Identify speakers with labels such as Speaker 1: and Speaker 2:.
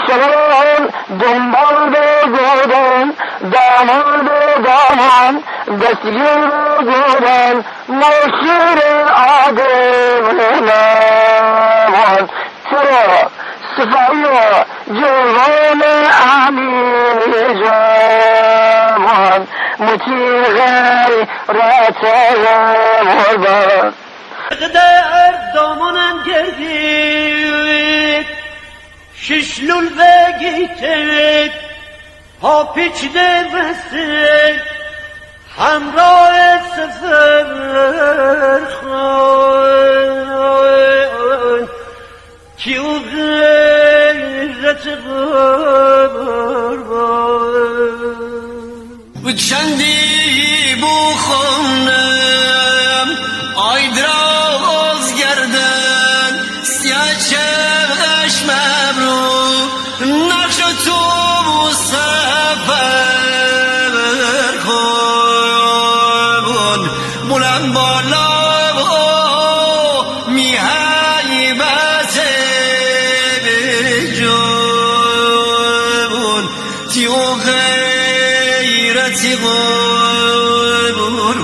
Speaker 1: شبان دنبال بگردن دامان به دامان دستگیر بگردن مشیر آدمان چرا صفایی جوان امیر جوان مطیع غیرت مربان
Speaker 2: قدر دامانم گردید ششلول بگیتید پا پیچیده بستید همراه سفر خواهد که او غیرت قربان چندی بخونم آی دراز گردن سیاه چشم ابرو نقش تو مسافر کن بلند بالا میهیبت بجون تیو غیرتی قربان